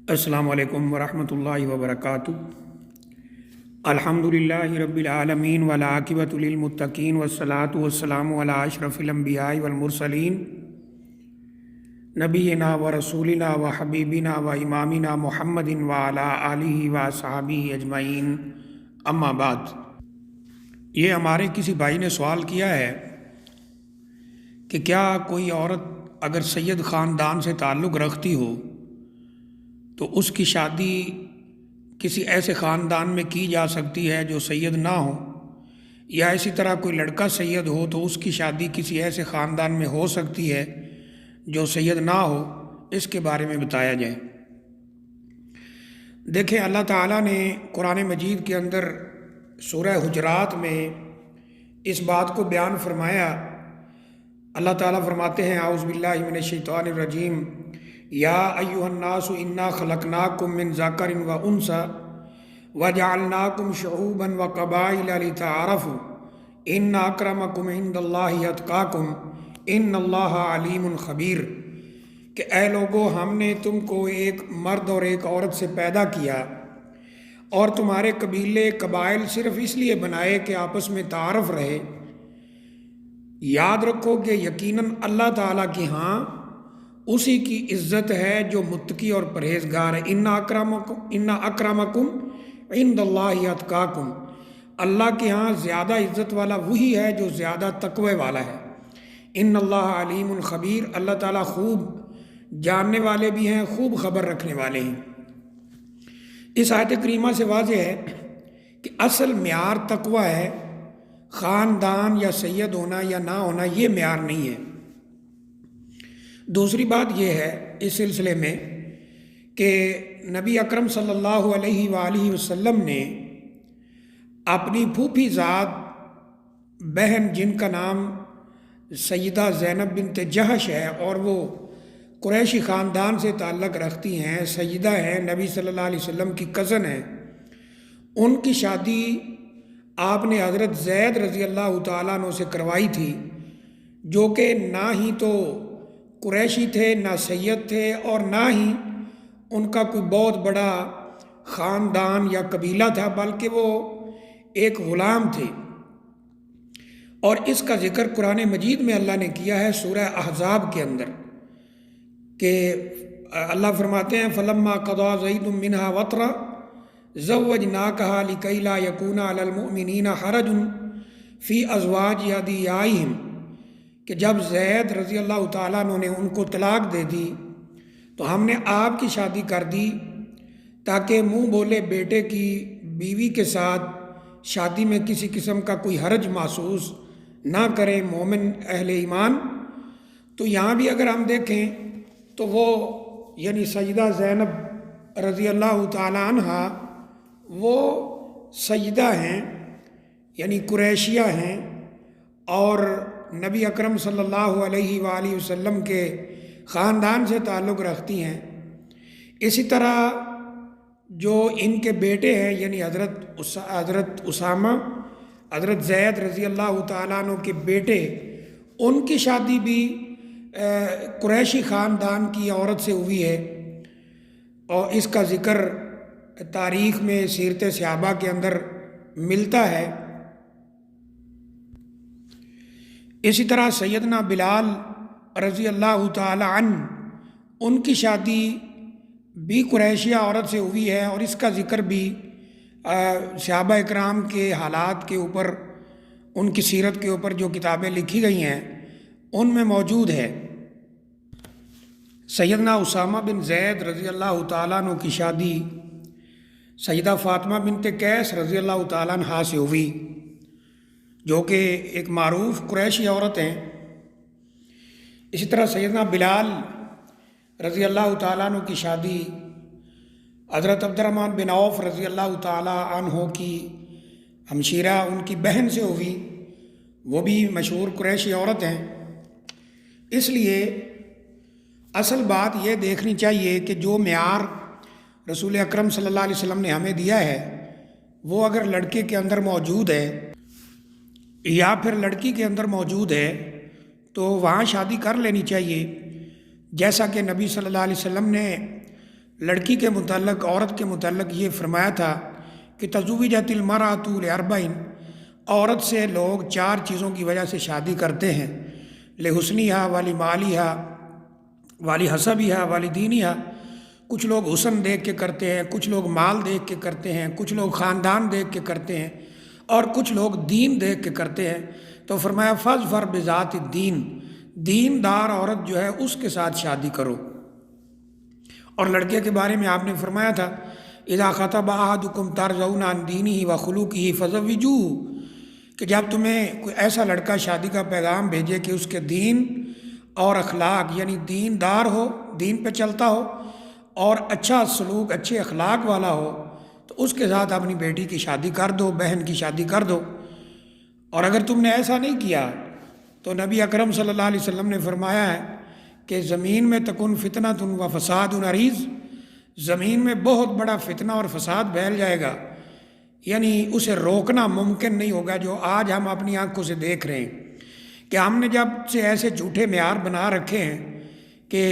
السلام علیکم ورحمۃ اللہ وبرکاتہ۔ الحمدللہ رب العالمین والعاقبۃ للمتقین والصلاة والسلام علی اشرف الانبیاء والمرسلین نبینا و رسولنا و حبیبنا و امامنا محمد وعلی آلہ و صحابہ اجمعین، اما بعد۔ یہ ہمارے کسی بھائی نے سوال کیا ہے کہ کیا کوئی عورت اگر سید خاندان سے تعلق رکھتی ہو تو اس کی شادی کسی ایسے خاندان میں کی جا سکتی ہے جو سید نہ ہو، یا اسی طرح کوئی لڑکا سید ہو تو اس کی شادی کسی ایسے خاندان میں ہو سکتی ہے جو سید نہ ہو؟ اس کے بارے میں بتایا جائے۔ دیکھیں، اللہ تعالیٰ نے قرآن مجید کے اندر سورہ حجرات میں اس بات کو بیان فرمایا۔ اللہ تعالیٰ فرماتے ہیں اعوذ باللہ من الشیطان الرجیم، یا ایھا الناس انا خلقناکم من ذکر و انثی وجعلناکم شعوبا وقبائل لتعارفوا ان اکرمکم عند اللہ اتقاکم ان اللہ علیم خبیر، کہ اے لوگو، ہم نے تم کو ایک مرد اور ایک عورت سے پیدا کیا اور تمہارے قبیلے قبائل صرف اس لیے بنائے کہ آپس میں تعارف رہے۔ یاد رکھو کہ یقیناً اللہ تعالیٰ کے ہاں اسی کی عزت ہے جو متقی اور پرہیزگار ہے۔ ان اکرمکم عند اللہ اتقاکم، اللہ کے ہاں زیادہ عزت والا وہی ہے جو زیادہ تقوی والا ہے۔ ان اللہ علیم خبیر، اللہ تعالیٰ خوب جاننے والے بھی ہیں، خوب خبر رکھنے والے ہیں۔ اس آیت کریمہ سے واضح ہے کہ اصل معیار تقوی ہے، خاندان یا سید ہونا یا نہ ہونا یہ معیار نہیں ہے۔ دوسری بات یہ ہے اس سلسلے میں کہ نبی اکرم صلی اللہ علیہ وآلہ وسلم نے اپنی پھوپھی زاد بہن، جن کا نام سیدہ زینب بنت جہش ہے اور وہ قریشی خاندان سے تعلق رکھتی ہیں، سیدہ ہیں، نبی صلی اللہ علیہ وسلم کی کزن ہیں، ان کی شادی آپ نے حضرت زید رضی اللہ تعالیٰ عنہ سے کروائی تھی، جو کہ نہ ہی تو قریشی تھے، نہ سید تھے، اور نہ ہی ان کا کوئی بہت بڑا خاندان یا قبیلہ تھا، بلکہ وہ ایک غلام تھے۔ اور اس کا ذکر قرآن مجید میں اللہ نے کیا ہے سورہ احزاب کے اندر، کہ اللہ فرماتے ہیں فَلَمَّا قَضَىٰ زَيْدٌ مِّنْهَا وَطْرًا زَوَّجْنَاكَهَا لِكَيْ لَا يَكُونَ عَلَى الْمُؤْمِنِينَ حَرَجٌ فِي أَزْوَاجِ أَدْعِيَائِهِمْ، کہ جب زید رضی اللہ تعالیٰ عنہ نے ان کو طلاق دے دی تو ہم نے آپ کی شادی کر دی تاکہ منہ بولے بیٹے کی بیوی کے ساتھ شادی میں کسی قسم کا کوئی حرج محسوس نہ کرے مومن اہل ایمان۔ تو یہاں بھی اگر ہم دیکھیں تو وہ یعنی سیدہ زینب رضی اللہ تعالیٰ عنہ وہ سیدہ ہیں، یعنی قریشیہ ہیں، اور نبی اکرم صلی اللہ علیہ وآلہ وسلم کے خاندان سے تعلق رکھتی ہیں۔ اسی طرح جو ان کے بیٹے ہیں، یعنی حضرت اسامہ، حضرت زید رضی اللہ تعالیٰ عنہ کے بیٹے، ان کی شادی بھی قریشی خاندان کی عورت سے ہوئی ہے، اور اس کا ذکر تاریخ میں سیرت صحابہ کے اندر ملتا ہے۔ اسی طرح سیدنا بلال رضی اللہ تعالی عنہ، ان کی شادی بھی قریشیہ عورت سے ہوئی ہے، اور اس کا ذکر بھی صحابہ اکرام کے حالات کے اوپر، ان کی سیرت کے اوپر جو کتابیں لکھی گئی ہیں ان میں موجود ہے۔ سیدنا اسامہ بن زید رضی اللہ تعالیٰ عنہ کی شادی سیدہ فاطمہ بنت قیس رضی اللہ تعالیٰ عنہ سے ہوئی، جو کہ ایک معروف قریشی عورت ہیں۔ اسی طرح سیدنا بلال رضی اللہ تعالیٰ عنہ کی شادی حضرت عبد الرحمن بن عوف رضی اللہ تعالیٰ عنہ کی ہمشیرہ، ان کی بہن سے ہوئی، وہ بھی مشہور قریشی عورت ہیں۔ اس لیے اصل بات یہ دیکھنی چاہیے کہ جو معیار رسول اکرم صلی اللہ علیہ وسلم نے ہمیں دیا ہے وہ اگر لڑکے کے اندر موجود ہے یا پھر لڑکی کے اندر موجود ہے تو وہاں شادی کر لینی چاہیے، جیسا کہ نبی صلی اللہ علیہ وسلم نے لڑکی کے متعلق، عورت کے متعلق یہ فرمایا تھا کہ تزوجت المرأۃ لاربع، عورت سے لوگ 4 چیزوں کی وجہ سے شادی کرتے ہیں، لحسنھا ولمالھا ولحسبھا ولدینھا۔ کچھ لوگ حسن دیکھ کے کرتے ہیں، کچھ لوگ مال دیکھ کے کرتے ہیں، کچھ لوگ خاندان دیکھ کے کرتے ہیں، اور کچھ لوگ دین دیکھ کے کرتے ہیں۔ تو فرمایا فاظفر بذات الدین، دیندار عورت جو ہے اس کے ساتھ شادی کرو۔ اور لڑکے کے بارے میں آپ نے فرمایا تھا اذا خطب احدکم ترضون عن دینہ وخلقہ فزوجوہ، کہ جب تمہیں کوئی ایسا لڑکا شادی کا پیغام بھیجے کہ اس کے دین اور اخلاق، یعنی دیندار ہو، دین پہ چلتا ہو، اور اچھا سلوک، اچھے اخلاق والا ہو، تو اس کے ساتھ اپنی بیٹی کی شادی کر دو، بہن کی شادی کر دو۔ اور اگر تم نے ایسا نہیں کیا تو نبی اکرم صلی اللہ علیہ وسلم نے فرمایا ہے کہ زمین میں تکن فتنۃ و فساد عریض، زمین میں بہت بڑا فتنہ اور فساد پھیل جائے گا، یعنی اسے روکنا ممکن نہیں ہوگا، جو آج ہم اپنی آنکھوں سے دیکھ رہے ہیں کہ ہم نے جب سے ایسے جھوٹے معیار بنا رکھے ہیں کہ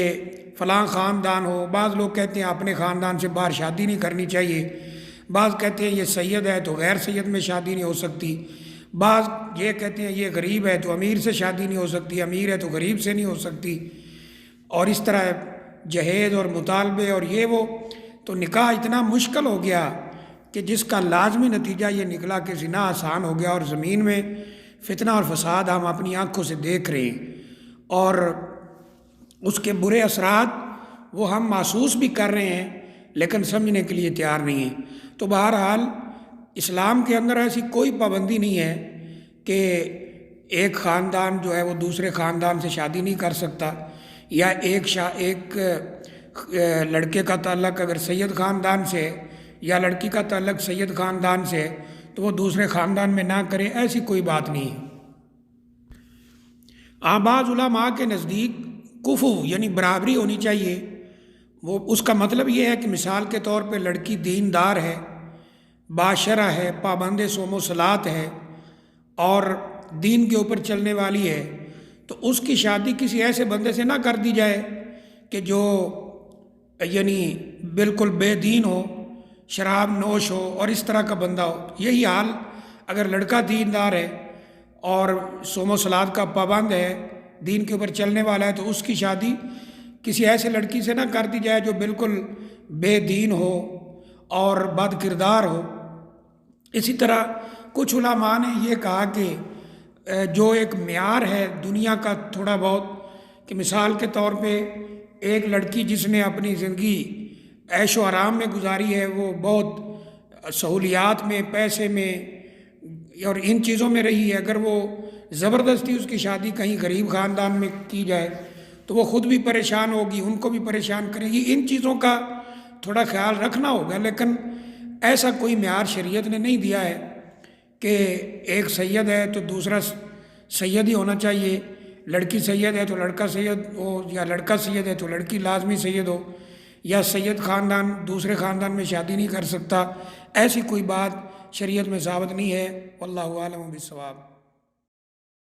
فلاں خاندان ہو، بعض لوگ کہتے ہیں اپنے خاندان سے باہر شادی نہیں کرنی چاہیے، بعض کہتے ہیں یہ سید ہے تو غیر سید میں شادی نہیں ہو سکتی، بعض یہ کہتے ہیں یہ غریب ہے تو امیر سے شادی نہیں ہو سکتی، امیر ہے تو غریب سے نہیں ہو سکتی، اور اس طرح جہیز اور مطالبے اور یہ وہ، تو نکاح اتنا مشکل ہو گیا کہ جس کا لازمی نتیجہ یہ نکلا کہ زنا آسان ہو گیا، اور زمین میں فتنہ اور فساد ہم اپنی آنکھوں سے دیکھ رہے ہیں، اور اس کے برے اثرات وہ ہم محسوس بھی کر رہے ہیں لیکن سمجھنے کے لیے تیار نہیں ہیں۔ تو بہرحال اسلام کے اندر ایسی کوئی پابندی نہیں ہے کہ ایک خاندان جو ہے وہ دوسرے خاندان سے شادی نہیں کر سکتا، یا ایک لڑکے کا تعلق اگر سید خاندان سے یا لڑکی کا تعلق سید خاندان سے تو وہ دوسرے خاندان میں نہ کرے، ایسی کوئی بات نہیں ہے۔ بعض علماء کے نزدیک کفو یعنی برابری ہونی چاہیے، وہ اس کا مطلب یہ ہے کہ مثال کے طور پہ لڑکی دیندار ہے، باشرہ ہے، پابند صوم و صلاۃ ہے، اور دین کے اوپر چلنے والی ہے، تو اس کی شادی کسی ایسے بندے سے نہ کر دی جائے کہ جو یعنی بالکل بے دین ہو، شراب نوش ہو اور اس طرح کا بندہ ہو۔ یہی حال اگر لڑکا دیندار ہے اور صوم و صلاۃ کا پابند ہے، دین کے اوپر چلنے والا ہے، تو اس کی شادی کسی ایسے لڑکی سے نہ کر دی جائے جو بالکل بے دین ہو اور بد کردار ہو۔ اسی طرح کچھ علماء نے یہ کہا کہ جو ایک معیار ہے دنیا کا تھوڑا بہت، کہ مثال کے طور پہ ایک لڑکی جس نے اپنی زندگی عیش و آرام میں گزاری ہے، وہ بہت سہولیات میں، پیسے میں اور ان چیزوں میں رہی ہے، اگر وہ زبردستی اس کی شادی کہیں غریب خاندان میں کی جائے تو وہ خود بھی پریشان ہوگی، ان کو بھی پریشان کرے گی۔ ان چیزوں کا تھوڑا خیال رکھنا ہوگا، لیکن ایسا کوئی معیار شریعت نے نہیں دیا ہے کہ ایک سید ہے تو دوسرا سید ہی ہونا چاہیے، لڑکی سید ہے تو لڑکا سید ہو، یا لڑکا سید ہے تو لڑکی لازمی سید ہو، یا سید خاندان دوسرے خاندان میں شادی نہیں کر سکتا، ایسی کوئی بات شریعت میں ثابت نہیں ہے۔ واللہ اعلم بالصواب۔